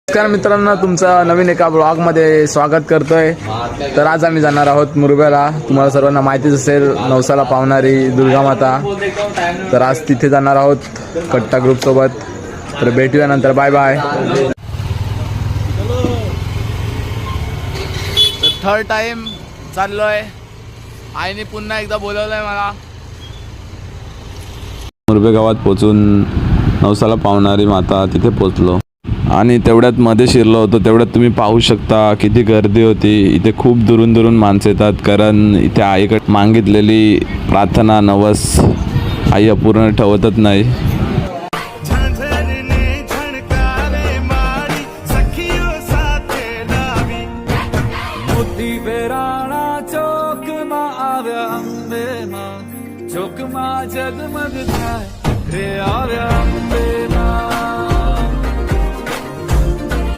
नमस्कार मित्रांनो, तुमचं नवीन एका ब्लॉगमध्ये स्वागत करतोय। तर आज आम्ही जाणार आहोत मुरब्याला। तुम्हाला सर्वांना माहितीच असेल, नवसाला पावणारी दुर्गा माता। तर आज तिथे जाणार आहोत कट्टा ग्रुप सोबत। तर भेटूया नंतर, बाय बाय। तर थर्ड टाइम चाललोय, आईने पुन्हा एकदा बोलवलंय मला। मुरबे गावात पोचून नवसाला पावणारी माता तिथे पोचलो आणि तेवढ्यात मध्ये शिरलो होतो। तेवढ्यात तुम्ही पाहू शकता किती गर्दी होती। इथे खूप दुरून दुरून माणसं येतात, कारण इथे आईकडे मागितलेली प्रार्थना नवस आई अपूर्ण ठेवतच नाही। जगमग रे आव्या